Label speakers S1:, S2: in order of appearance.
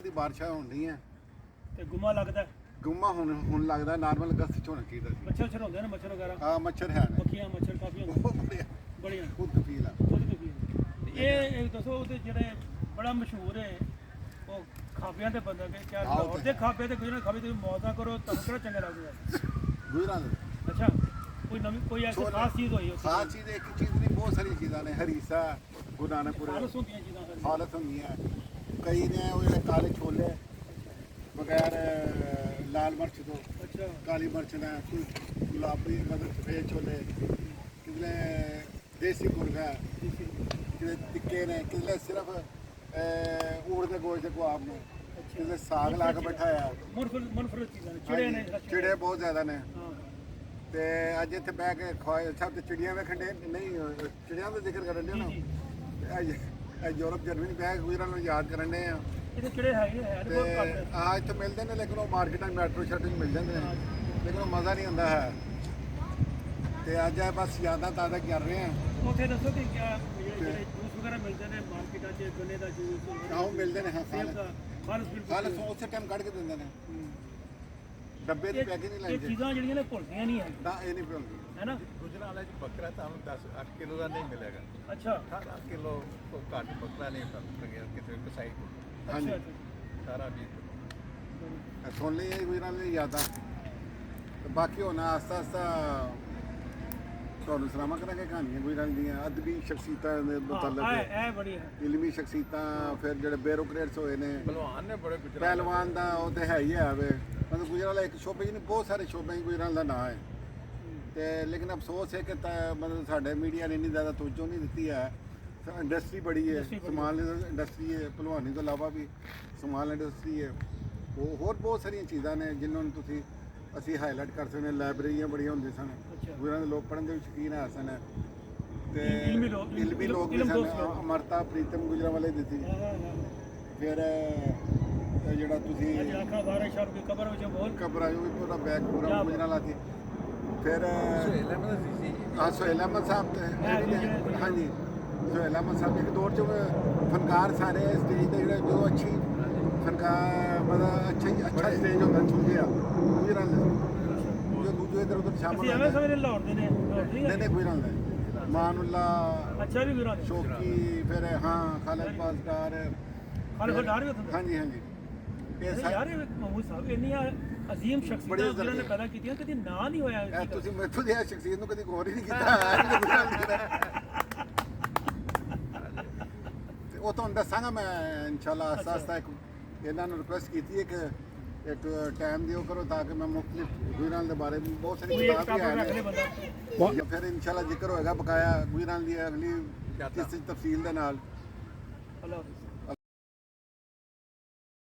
S1: ਦੀ ਬਾਰਿਸ਼ਾਂ ਹੁੰਦੀਆਂ
S2: ਤੇ ਗੁੰਮਾ ਲੱਗਦਾ
S1: ਗੁੰਮਾ ਹੁਣ ਲੱਗਦਾ ਨਾਰਮਲ ਅਗਸਤ ਚ ਹੋਣਾ ਚਾਹੀਦਾ ਸੀ।
S2: ਮੱਛਰ ਹੁੰਦੇ ਨੇ ਮੱਛਰ ਵਗੈਰਾ
S1: ਆ ਮੱਛਰ ਹੈ ਨੇ
S2: ਮੱਖੀਆਂ ਮੱਛਰ ਕਾਫੀ ਹੁੰਦੇ
S1: ਉਹ ਬੜੀਆਂ
S2: ਬੜੀਆਂ
S1: ਖੁਦ ਕਫੀਲ ਆ।
S2: ਇਹ ਦੱਸੋ ਉਹਦੇ ਜਿਹੜੇ ਬੜਾ ਮਸ਼ਹੂਰ ਹੈ ਉਹ ਖਾਬਿਆਂ ਦੇ ਬੰਦੇ ਕਿ ਕਿਆ
S1: ਆਹੋ
S2: ਲਾਹੌਰ ਦੇ ਖਾਬੇ ਤੇ ਕੋਈ ਨਾ ਖਾਬੇ ਤੁਸੀਂ ਮੌਜਾ ਕਰੋ ਤੁਹਾਨੂੰ ਕਿਹੜਾ ਚੰਗਾ ਲੱਗਦਾ।
S1: ਗੁਜਰਾਂ
S2: ਅੱਛਾ ਕੋਈ ਐਸੀ ਖਾਸ ਚੀਜ਼ ਹੋਈ ਉੱਥੇ
S1: ਖਾਸ ਚੀਜ਼ ਇੱਕ ਚੀਜ਼ ਨਹੀਂ ਬਹੁਤ ਸਾਰੀਆਂ ਚੀਜ਼ਾਂ ਨੇ ਹਰੀਸਾ ਗੁਰੂ ਨਾਨਕਪੁਰ
S2: ਖਾਲਸ ਹੁੰਦੀਆਂ ਚੀਜ਼ਾਂ ਫਿਰ।
S1: ਹਾਲਤ ਹੁੰਦੀਆਂ ਕਈ ਨੇ ਉਹ ਜਿਹੜੇ ਕਾਲੇ ਛੋਲੇ ਬਗੈਰ ਲਾਲ ਮਿਰਚ ਤੋਂ
S2: ਅੱਛਾ
S1: ਕਾਲੀ ਮਿਰਚ ਦਾ ਕੋਈ ਗੁਲਾਬੀ ਮਤਲਬ ਸਫੇਦ ਛੋਲੇ ਕਿਤੇ ਦੇਸੀ ਮੁਰਗਾ ਕਿਤੇ ਟਿੱਕੇ ਨੇ ਕਿਤੇ ਸਿਰਫ ਊੜ ਦੇ ਗੋਸ਼ਤ ਦੇ ਕੁਆਬ ਨੇ ਕਿਤੇ ਸਾਗ ਲਾ ਕੇ ਬੈਠਾ ਆ
S2: ਮੁਨਫਰ ਚੀਜ਼ਾਂ ਨੇ ਚਿੜੇ ਨੇ
S1: ਚਿੜੇ ਬਹੁਤ ਜ਼ਿਆਦਾ ਨੇ
S2: ਹਾਂ
S1: ਤੇ ਅੱਜ ਇੱਥੇ ਬਹਿ ਕੇ ਖਵਾਏ ਸਭ ਤੇ ਚਿੜੀਆਂ ਵੇਖਣ ਦੇ ਨਹੀਂ ਚਿੜੀਆਂ ਦਾ ਜ਼ਿਕਰ ਕਰਨ ਦੇ ਨਾ ਇਹ ਯੂਰਪ ਜਰਮਨੀ ਬਹਿ ਕੇ ਗੁਜਰਾਂ ਨੂੰ ਯਾਦ ਕਰਨ ਦੇ ਆ
S2: ਇਹਦੇ ਚਿੜੇ ਹੈਗੇ ਹੈ
S1: ਤੇ
S2: ਬਹੁਤ ਘੱਟ
S1: ਆ ਇੱਥੇ ਮਿਲਦੇ ਨੇ ਲੇਕਿਨ ਉਹ ਮਾਰਕੀਟਾਂ ਮੈਟਰੋ ਸ਼ਟਰ ਮਿਲ ਜਾਂਦੇ ਨੇ ਲੇਕਿਨ ਉਹ ਮਜ਼ਾ ਨਹੀਂ ਹੁੰਦਾ ਹੈ ਤੇ ਅੱਜ ਇਹ ਬਸ ਯਾਦਾਂ ਤਾਜ਼ਾ ਕਰ ਰਹੇ ਆ।
S2: ਉੱਥੇ ਦੱਸੋ ਕਿ ਕਿਆ ਜਿਹੜੇ ਜੂਸ ਵਗੈਰਾ ਮਿਲਦੇ ਨੇ ਮਾਰਕੀਟਾਂ 'ਚ ਗੰਨੇ ਦਾ ਜੂਸ
S1: ਆਹੋ ਮਿਲਦੇ ਨੇ ਹਾਂ
S2: ਸੇਬ ਦਾ ਖਾਲਸ ਬਿਲਕੁਲ
S1: ਖਾਲਸ ਉਸੇ ਟਾਈਮ ਕੱਢ ਕੇ ਦਿੰਦੇ ਨੇ ਡੱਬੇ ਦੀ ਪੈਕਿੰਗ ਨਹੀਂ
S2: ਇਹ
S1: ਲੈਂਦੇ
S2: ਚੀਜ਼ਾਂ ਜਿਹੜੀਆਂ ਨੇ ਭੁੱਲਦੀਆਂ ਨਹੀਂ ਹੈ
S1: ਨਾ ਇਹ ਨਹੀਂ ਭੁੱਲਦੀ
S2: ਹੈ ਨਾ
S3: ਗੁਜਰਾਂਵਾਲਾ ਚ ਬੱਕਰਾ ਤੁਹਾਨੂੰ 10-8 ਕਿਲੋ ਦਾ ਨਹੀਂ ਮਿਲੇਗਾ।
S2: ਅੱਛਾ
S3: 18 ਕਿਲੋ ਤੋਂ ਘੱਟ ਬੱਕਰਾ ਨਹੀਂ ਮਿਲੇਗਾ ਕਿਤੇ ਕਸਾਈ ਤੋਂ
S1: ਹਾਂਜੀ
S2: ਅੱਛਾ
S3: ਸਾਰਾ 20 ਕਿਲੋ।
S1: ਇਹ ਸੁਣ ਲਈ ਗੁਜਰਾਂ ਦੀ ਯਾਦਾਂ ਤੇ ਬਾਕੀ ਹੁਣ ਆਸਤਾ ਆਸਤਾ ਤੁਹਾਨੂੰ ਸੁਣਾਵਾਂ ਕਰਾਂਗੇ ਕਹਾਣੀਆਂ ਗੁਜਰਾਂ ਦੀਆਂ ਅਦਬੀ ਸ਼ਖਸੀਅਤਾਂ ਦੇ
S2: ਹਾਂ
S1: ਮੁਤਲਕ
S2: ਇਹ ਬੜੀ ਹੈ
S1: ਇਲਮੀ ਸ਼ਖਸੀਅਤਾਂ ਫਿਰ ਜਿਹੜੇ ਬਿਊਰੋਕਰੇਟਸ ਹੋਏ ਨੇ
S3: ਭਲਵਾਨ ਨੇ ਬੜੇ ਗੁਜਰਾਂ
S1: ਪਹਿਲਵਾਨ ਦਾ ਉਹ ਤੇ ਹੈ ਹੀ ਹੈ ਵੇ ਮਤਲਬ ਗੁਜਰਾਂਵਾਲਾ ਇੱਕ ਸ਼ੋਬੇ ਹੀ ਨਹੀਂ ਬਹੁਤ ਸਾਰੇ ਸ਼ੋਬੇ ਹੀ ਗੁਜਰਾਂਵਾਲਾ ਦਾ ਨਾਂ ਹੈ ਤੇ ਲੇਕਿਨ ਅਫਸੋਸ ਹੈ ਕਿ ਮਤਲਬ ਸਾਡੇ ਮੀਡੀਆ ਨੇ ਇੰਨੀ ਜ਼ਿਆਦਾ ਤਵੱਜੋ ਨਹੀਂ ਦਿੱਤੀ ਹੈ। ਇੰਡਸਟਰੀ ਬੜੀ ਹੈ ਸਮਾਲ ਇੰਡਸਟਰੀ ਹੈ ਭਲਵਾਨੀ ਤੋਂ ਇਲਾਵਾ ਵੀ ਸਮਾਲ ਇੰਡਸਟਰੀ ਹੈ ਉਹ ਹੋਰ ਬਹੁਤ ਸਾਰੀਆਂ ਚੀਜ਼ਾਂ ਨੇ ਜਿਨ੍ਹਾਂ ਨੂੰ ਤੁਸੀਂ ਅਸੀਂ ਹਾਈਲਾਈਟ ਕਰ ਸਕਦੇ ਹਾਂ। ਲਾਇਬ੍ਰੇਰੀਆਂ ਬੜੀਆਂ ਹੁੰਦੀਆਂ ਸਨ ਗੁਜਰਾਂ ਦੇ ਲੋਕ ਪੜ੍ਹਨ ਦੇ ਵਿੱਚ ਸ਼ੌਕੀਨ ਹੈ ਸਨ ਤੇ
S2: ਇਲਮੀ
S1: ਲੋਕ ਵੀ ਸਨ ਅਮਰਤਾ ਪ੍ਰੀਤਮ ਗੁਜਰਾਂਵਾਲੇ ਦੀ ਸੀ। ਫਿਰ ਇਹ ਜਿਹੜਾ ਤੁਸੀਂ
S2: ਅੱਜ ਆਖਾ ਬਾਰੇ ਸ਼ਾਹ ਦੀ ਕਬਰ ਵਿੱਚ ਬਹੁਤ
S1: ਕਬਰ ਆਇਓ ਵੀ ਪੂਰਾ ਬੈਗ ਪੂਰਾ ਗੁਜਰਾਂਵਾਲਾ ਸੀ। ਫਿਰ
S3: ਸੁਹੇਲ ਅਹਿਮਦ ਸੀ
S1: ਹਾਂ ਸੁਹੇਲ ਅਹਿਮਦ ਸਾਹਿਬ ਤੇ ਹਾਂਜੀ ਸੁਹੇਲ ਅਹਿਮਦ ਸਾਹਿਬ ਇੱਕ ਦੌਰ 'ਚ ਫਨਕਾਰ ਸਾਰੇ ਸਟੇਜ ਤੇ ਜਿਹੜੇ ਜੋ ਅੱਛੀ ਫਨਕਾਰ ਮਤਲਬ ਅੱਛਾ ਸਟੇਜ ਹੁੰਦਾ ਚੁੱਕਿਆ ਗੁਜਰਾਂਵਾਲੇ ਜੋ ਦੂਜੇ ਇਧਰ ਉਧਰ ਸ਼ਾਮਲ
S2: ਅਸੀਂ ਐਵੇਂ ਸਮਝਦੇ ਲਾਹੌਰ ਦੇ ਨੇ ਲਾਹੌਰ ਦੀ
S1: ਨਹੀਂ ਨਹੀਂ ਗੁਜਰਾਂਵਾਲੇ ਮਾਨੂੱਲਾ
S2: ਅੱਛਾ ਵੀ ਗੁਰਾਂ ਦੇ
S1: ਸ਼ੌਕੀ ਫਿਰ ਹਾਂ ਖਾਲਦ ਪਾਸਦਾਰ
S2: ਖਾਲਸ ਡਾਰ ਵੀ ਉੱਥੇ
S1: ਹਾਂਜੀ ਹਾਂਜੀ ਇਹ
S2: ਦੇ ਯਾਰ ਇਹ ਮਹਮੂਦ ਸਾਹਿਬ ਇੰਨੀਆਂ ਅਜ਼ੀਮ ਸ਼ਖਸੀਅਤਾਂ ਜਿਹਨਾਂ ਨੇ ਪੈਦਾ ਕੀਤੀਆਂ ਕਦੀ ਨਾਂ ਨਹੀਂ ਹੋਇਆ
S1: ਇਹ ਤੁਸੀਂ ਮੈਥੋਂ ਦੀ ਸ਼ਖਸੀਅਤ ਨੂੰ ਕਦੀ ਗੌਰ ਹੀ ਨਹੀਂ ਕੀਤਾ ਤੇ ਉਹ ਤੁਹਾਨੂੰ ਦੱਸਾਂਗਾ ਮੈਂ ਇਨਸ਼ਾਅੱਲਾ ਆਸਤਾ ਆਸਤਾ ਇੱਕ ਇਹਨਾਂ ਨੂੰ ਰਿਕੁਐਸਟ ਕੀਤੀ ਹੈ ਕਿ ਇੱਕ ਟਾਈਮ ਦਿਓ ਕਰੋ ਤਾਂ ਕਿ ਮੈਂ ਮੁਖਤਲਿਫ ਗੁਜਰਾਂ ਦੇ ਬਾਰੇ ਵਿੱਚ ਬਹੁਤ ਸਾਰੀ ਕਿਤਾਬਾਂ ਵੀ ਆਏ ਨੇ ਫਿਰ ਇਨਸ਼ਾਅੱਲਾ ਜ਼ਿਕਰ ਹੋਏਗਾ ਬਕਾਇਆ ਗੁਜਰਾਂ ਦੀ ਅਗਲੀ ਕਿਸ ਤਫਸੀਲ ਦੇ ਨਾਲ।
S2: ਅੱਲਾਹ ਹਾਫਿਜ਼।